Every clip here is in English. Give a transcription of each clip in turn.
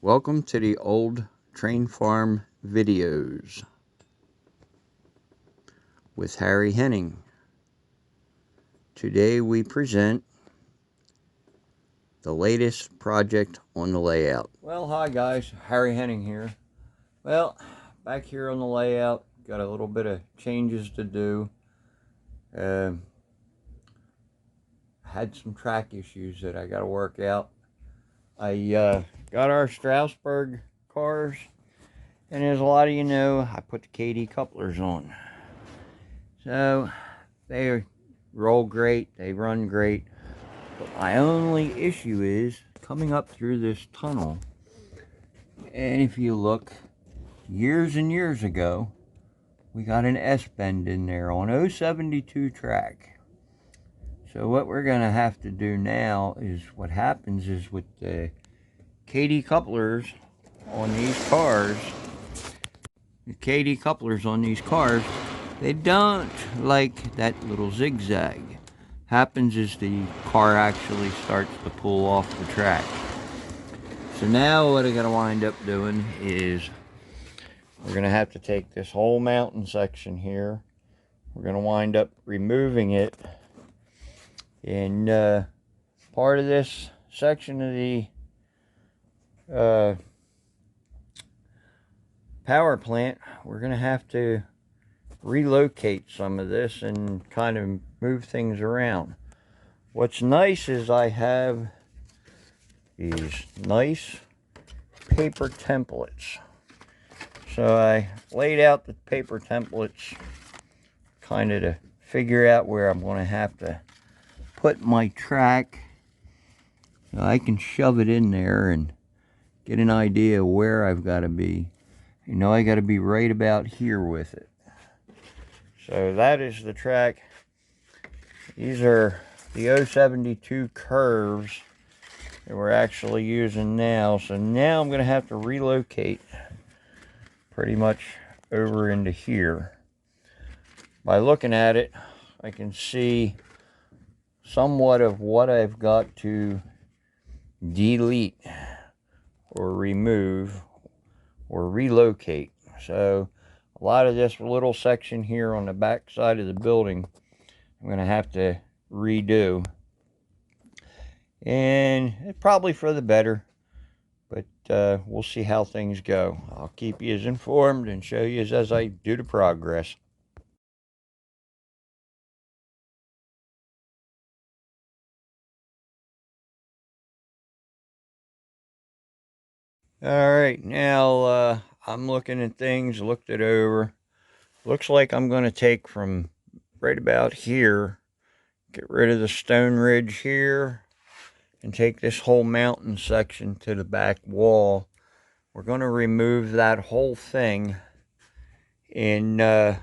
Welcome to the Old Train Farm videos with Harry Henning. Today we present the latest project on the layout. Well, hi guys, Harry Henning here. Well, back here on the layout, got a little bit of changes to do. Had some track issues that I got to work out. I got our Strasburg cars, and as a lot of you know, I put the KD couplers on. So they roll great, they run great. But my only issue is coming up through this tunnel. And if you look, years and years ago, we got an S-bend in there on 072 track. So what we're going to have to do now is, what happens is with the KD couplers on these cars, they don't like that little zigzag. Happens is the car actually starts to pull off the track. So now what I'm going to wind up doing is we're going to have to take this whole mountain section here. We're going to wind up removing it. And part of this section of the power plant, we're going to have to relocate some of this and kind of move things around. What's nice is I have these nice paper templates. So I laid out the paper templates kind of to figure out where I'm going to have to put my track. So I can shove it in there and get an idea of where I've got to be. You know, I got to be right about here with it. So that is the track. These are the 072 curves that we're actually using now. So now I'm going to have to relocate pretty much over into here. By looking at it, I can see somewhat of what I've got to delete or remove or relocate. So a lot of this little section here on the back side of the building I'm going to have to redo, and it's probably for the better, but we'll see how things go. I'll keep you as informed and show you as I do the progress. All right, now I'm looking at things, looked it over. Looks like I'm going to take from right about here, get rid of the stone ridge here, and take this whole mountain section to the back wall. We're going to remove that whole thing. And I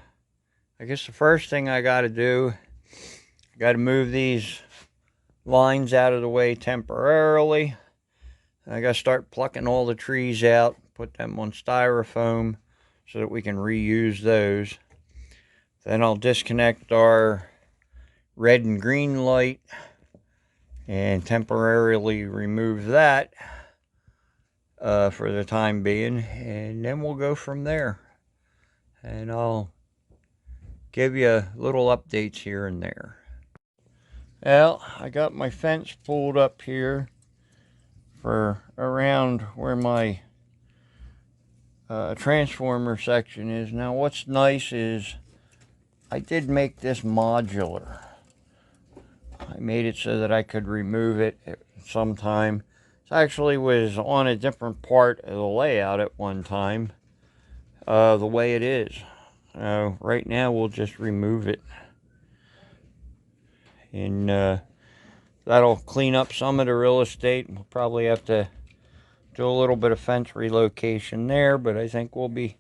guess the first thing I got to do, I got to move these lines out of the way temporarily. I got to start plucking all the trees out, put them on styrofoam so that we can reuse those. Then I'll disconnect our red and green light and temporarily remove that for the time being, and then we'll go from there. And I'll give you little updates here and there. Well, I got my fence pulled up here for around where my transformer section is. Now what's nice is I did make this modular. I made it so that I could remove it at some time. It actually was on a different part of the layout at one time, the way it is. Right now we'll just remove it, and that'll clean up some of the real estate. We'll probably have to do a little bit of fence relocation there, but I think we'll be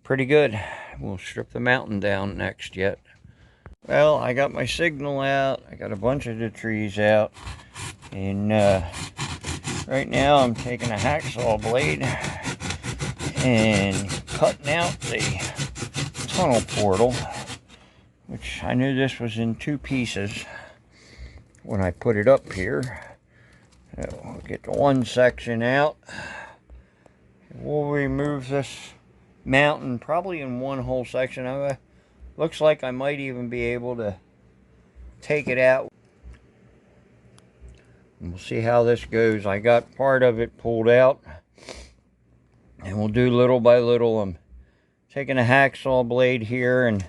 pretty good. We'll strip the mountain down next yet. Well, I got my signal out, I got a bunch of the trees out, and right now I'm taking a hacksaw blade and cutting out the tunnel portal, which I knew this was in two pieces when I put it up here. So we'll get the one section out, We'll remove this mountain probably in one whole section. Looks like I might even be able to take it out. And we'll see how this goes. I got part of it pulled out, and we'll do little by little. I'm taking a hacksaw blade here and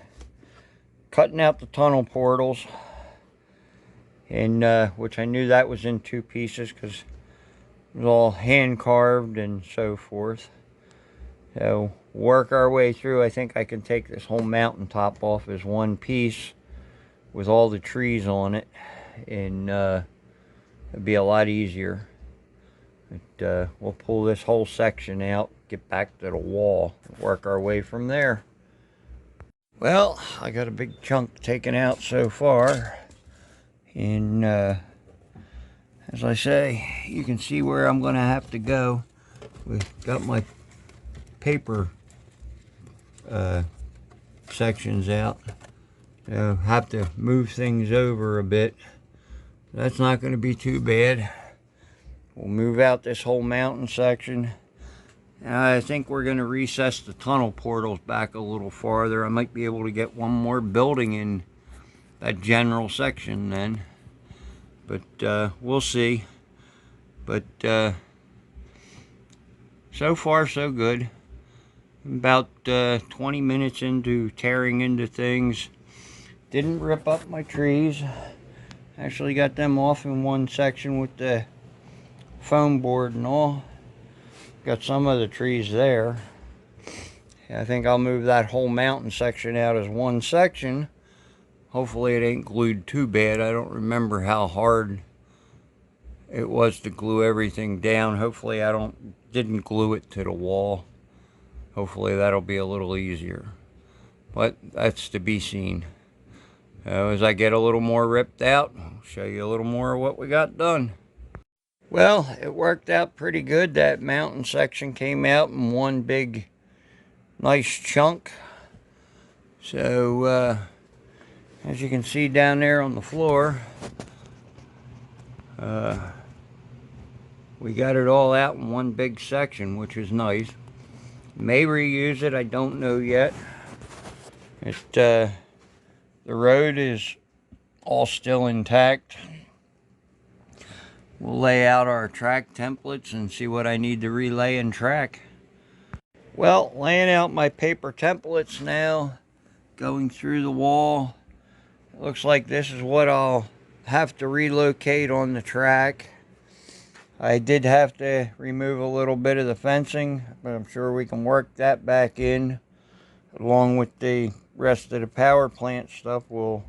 cutting out the tunnel portals, and which I knew that was in two pieces because it was all hand carved and so forth. So work our way through. I think I can take this whole mountaintop off as one piece with all the trees on it, and it'd be a lot easier. But we'll pull this whole section out, get back to the wall, and work our way from there. Well, I got a big chunk taken out so far, and as I say, you can see where I'm going to have to go. We've got my paper sections out. Have to move things over a bit. That's not going to be too bad. We'll move out this whole mountain section. And I think we're going to recess the tunnel portals back a little farther. I might be able to get one more building in that general section then. But we'll see. But so far so good. About 20 minutes into tearing into things. Didn't rip up my trees. Actually got them off in one section with the foam board and all. Got some of the trees there. I think I'll move that whole mountain section out as one section. Hopefully it ain't glued too bad. I don't remember how hard it was to glue everything down. Hopefully I didn't glue it to the wall. Hopefully that'll be a little easier. But that's to be seen. As I get a little more ripped out, I'll show you a little more of what we got done. Well, it worked out pretty good. That mountain section came out in one big, nice chunk. So, as you can see down there on the floor, we got it all out in one big section, which is nice. May reuse it, I don't know yet. The road is all still intact. We'll lay out our track templates and see what I need to relay and track. Well, laying out my paper templates now, going through the wall. It looks like this is what I'll have to relocate on the track. I did have to remove a little bit of the fencing, but I'm sure we can work that back in. Along with the rest of the power plant stuff, we'll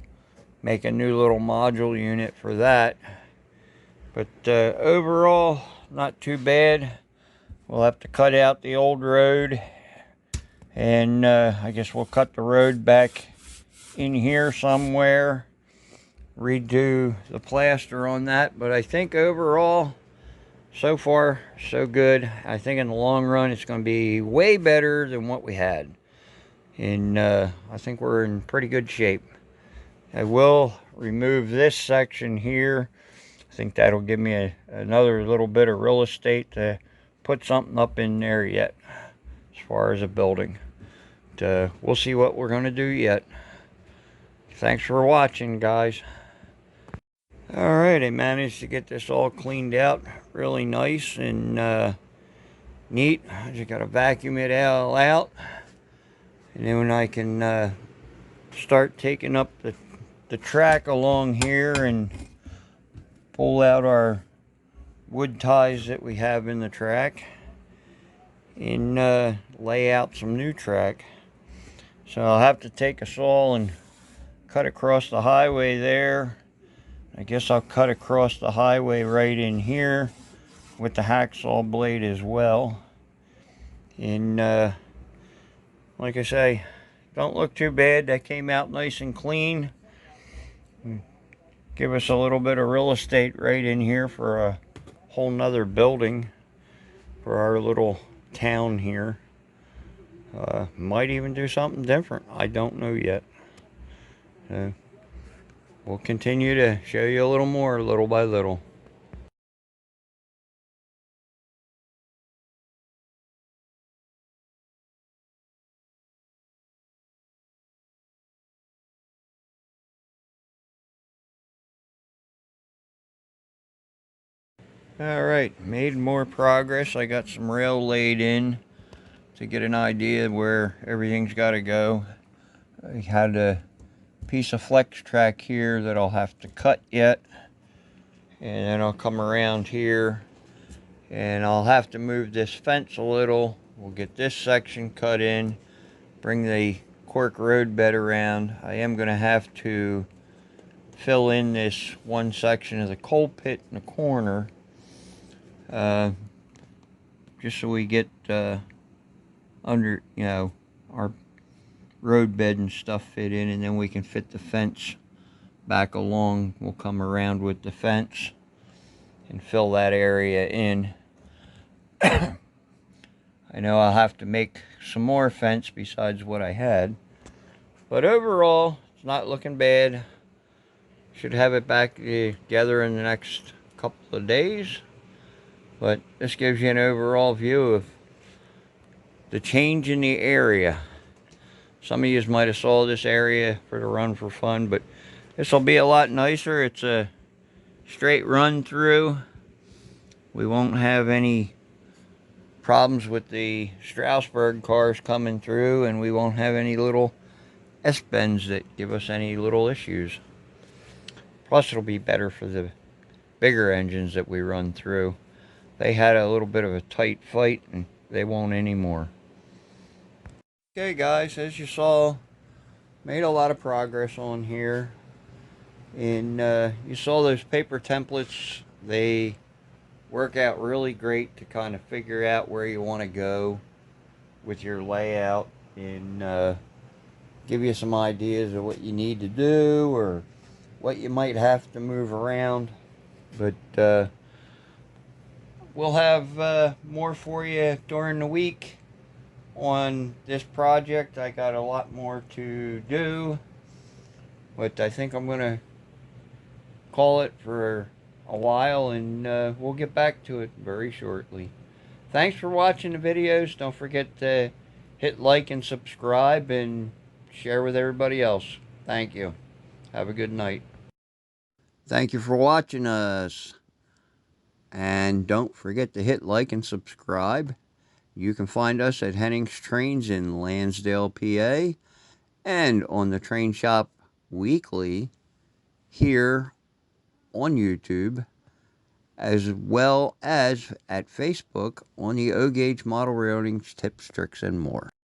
make a new little module unit for that. But overall, not too bad. We'll have to cut out the old road, and I guess we'll cut the road back in here somewhere, redo the plaster on that. But I think overall, so far so good. I think in the long run it's going to be way better than what we had, and I think we're in pretty good shape. I will remove this section here. I think that'll give me another little bit of real estate to put something up in there yet as far as a building. But, we'll see what we're going to do yet. Thanks for watching, guys. Alright, I managed to get this all cleaned out really nice and neat. I just got to vacuum it all out, and then I can start taking up the track along here and pull out our wood ties that we have in the track and lay out some new track. So I'll have to take a saw and cut across the highway there. I guess I'll cut across the highway right in here with the hacksaw blade as well. And like I say, don't look too bad. That came out nice and clean. Give us a little bit of real estate right in here for a whole nother building for our little town here. Might even do something different. I don't know yet. We'll continue to show you a little more, little by little. Alright, made more progress. I got some rail laid in to get an idea where everything's got to go. I had a piece of flex track here that I'll have to cut yet. And then I'll come around here and I'll have to move this fence a little. We'll get this section cut in, bring the cork road bed around. I am going to have to fill in this one section of the coal pit in the corner, just so we get under, our road bed and stuff fit in, and then we can fit the fence back along. We'll come around with the fence and fill that area in. I know I'll have to make some more fence besides what I had, but overall it's not looking bad. Should have it back together in the next couple of days, but this gives you an overall view of the change in the area. Some of you might have saw this area for the run for fun, but this will be a lot nicer. It's a straight run through. We won't have any problems with the Strasburg cars coming through, and we won't have any little S-bends that give us any little issues. Plus, it'll be better for the bigger engines that we run through. They had a little bit of a tight fight, and they won't anymore. Okay, guys, as you saw, made a lot of progress on here. And you saw those paper templates. They work out really great to kind of figure out where you want to go with your layout, and give you some ideas of what you need to do or what you might have to move around. But we'll have more for you during the week on this project. I got a lot more to do, but I think I'm going to call it for a while, and we'll get back to it very shortly. Thanks for watching the videos. Don't forget to hit like and subscribe and share with everybody else. Thank you. Have a good night. Thank you for watching us. And don't forget to hit like and subscribe. You can find us at Hennings Trains in Lansdale, PA, and on the Train Shop Weekly here on YouTube, as well as at Facebook on the O-Gauge Model Railings Tips, Tricks, and more.